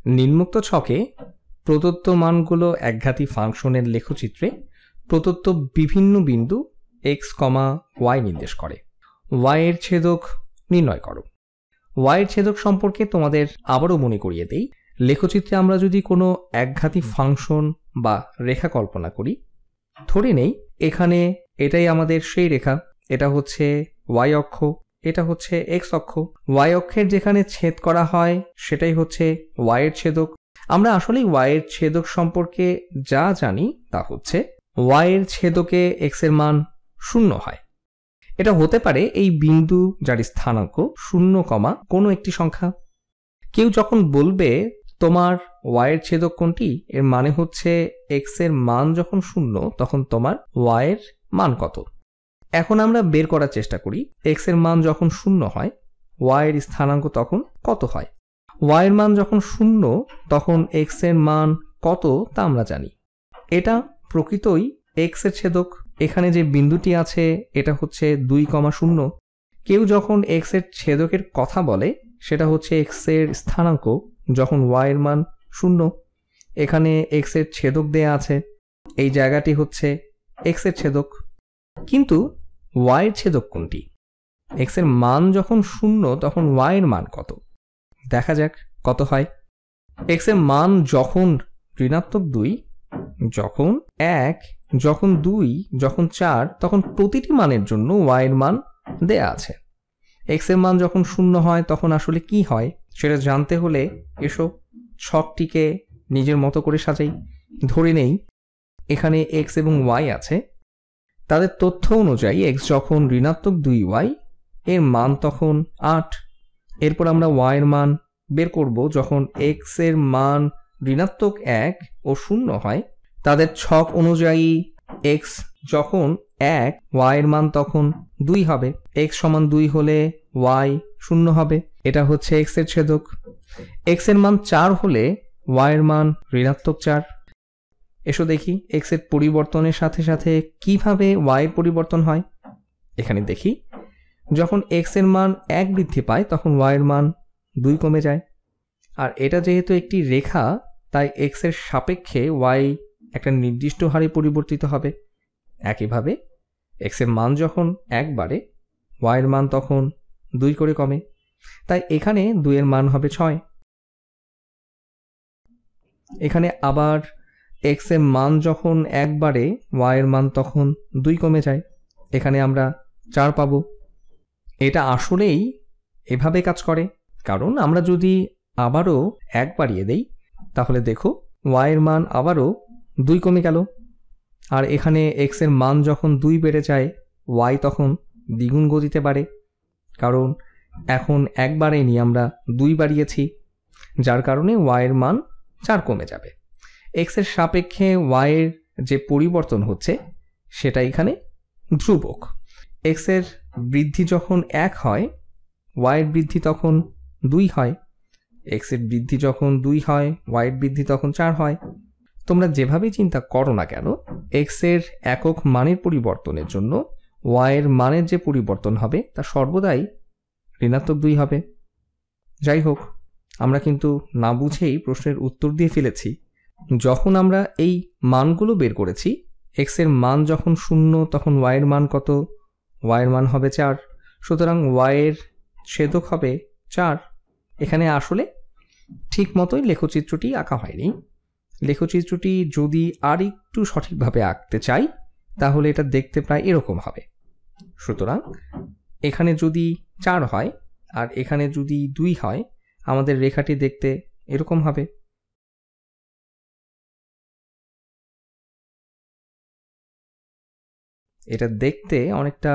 নিম্নোক্ত ছকে প্রদত্ত মানগুলো একঘাতী ফাংশনের লেখচিত্রে প্রদত্ত বিভিন্ন বিন্দু x, y নির্দেশ করে। y এর ছেদক নির্ণয় করো। y এর ছেদক সম্পর্কে তোমাদের আবারও মনে করিয়ে দেই। লেখচিত্রে আমরা যদি কোনো একঘাতী ফাংশন বা রেখা কল্পনা করি, ধরে নেই এখানে এটাই আমাদের সেই রেখা, এটা হচ্ছে y অক্ষ, এটা হচ্ছে x অক্ষ। y অক্ষের যেখানে ছেদ করা হয় সেটাই হচ্ছে y এর ছেদক। আমরা আসলেই y এর ছেদক সম্পর্কে যা জানি তা হচ্ছে y এর ছেদকে x এর মান 0 হয়। এটা হতে পারে এই বিন্দু যার স্থানাঙ্ক 0, কোনো একটি সংখ্যা। কেউ যখন বলবে তোমার y এর ছেদক কোনটি, এর মানে হচ্ছে x এর মান যখন 0 তখন তোমার y এর মান কত। এখন আমরা বের করার চেষ্টা করি x এর মান যখন 0 হয় y এর স্থানাঙ্ক তখন কত হয়। y এর মান যখন 0 তখন x এর মান কত তা আমরা জানি। এটা প্রকৃতই x এর ছেদক। এখানে যে বিন্দুটি আছে এটা হচ্ছে 2,0। কেউ যখন x এর ছেদকের কথা বলে সেটা হচ্ছে x এর স্থানাঙ্ক যখন y এর মান 0। এখানে x এর ছেদক দেয়া আছে, এই জায়গাটি হচ্ছে x এর ছেদক। কিন্তু y এর ছেদক কোনটি? x এর মান যখন 0 তখন y এর মান কত দেখা যাক কত হয়। x এর মান যখন -2, যখন 1, যখন 2, যখন 4 তখন প্রতিটি মানের জন্য y এর মান দেয়া আছে। x এর মান যখন 0 হয় তখন আসলে কি হয় সেটা জানতে হলে এসো ছকটিকে নিজের মতো করে সাজাই। ধরে নেই এখানে x এবং y আছে, তাদের তথ্য অনুযায়ী x যখন -2y এর মান তখন 8। এরপর আমরা y এর মান বের করব যখন x এর মান -1 ও 0 হয়। তাদের ছক অনুযায়ী x যখন 1 y এর মান তখন 2 হবে। x সমান 2 হলে y 0 হবে। এটা হচ্ছে x এর ছেদক। x এর মান 4 হলে y এর মান -4। এসো দেখি x এর পরিবর্তনের সাথে সাথে কিভাবে y এর পরিবর্তন হয়। এখানে দেখি যখন x এর মান 1 বৃদ্ধি পায় তখন y এর মান 2 কমে যায়। আর এটা যেহেতু একটি রেখা তাই x এর সাপেক্ষে y একটা নির্দিষ্ট হারে পরিবর্তিত হবে। একইভাবে x এর মান যখন 1 বাড়ে y এর মান তখন 2 করে কমে, তাই এখানে 2 এর মান হবে 6। এখানে আবার x এর মান যখন 1 বাড়ে y এর মান তখন 2 কমে যায়, এখানে আমরা 4 পাবো। এটা আসলেই এভাবে কাজ করে, কারণ আমরা যদি আবারও 1 বাড়িয়ে দেই তাহলে দেখো y এর মান আবারও 2 কমে গেল। আর এখানে x এর মান যখন 2 বেড়ে যায় y তখন দ্বিগুণ গতিতে বাড়ে, কারণ এখন 1 বাড়াইনি আমরা 2 বাড়িয়েছি, যার কারণে y এর মান 4 কমে যাবে। x এর সাপেক্ষে y এর যে পরিবর্তন হচ্ছে সেটা এখানে ধ্রুবক। x এর বৃদ্ধি যখন 1 হয় y এর বৃদ্ধি তখন 2 হয়, x এর বৃদ্ধি যখন 2 হয় y এর বৃদ্ধি তখন 4 হয়। তোমরা যেভাবেই চিন্তা করো না কেন x এর একক মানের পরিবর্তনের জন্য y এর মানের যে পরিবর্তন হবে তা সর্বদাই -2 হবে। যাই হোক, আমরা কিন্তু না বুঝেই প্রশ্নের উত্তর দিয়ে ফেলেছি। যখন আমরা এই মানগুলো বের করেছি, x এর মান যখন 0 তখন y এর মান কত? y এর মান হবে 4, সুতরাং y এর ছেদক হবে 4। এখানে আসলে ঠিক মতোই লেখচিত্রটি আঁকা হয়নি। লেখচিত্রটি যদি আর একটু সঠিকভাবে আঁকতে চাই তাহলে এটা দেখতে প্রায় এরকম হবে। সুতরাং এখানে যদি 4 হয় আর এখানে যদি 2 হয় আমাদের রেখাটি দেখতে এরকম হবে। এটা দেখতে অনেকটা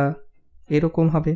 এরকম হবে।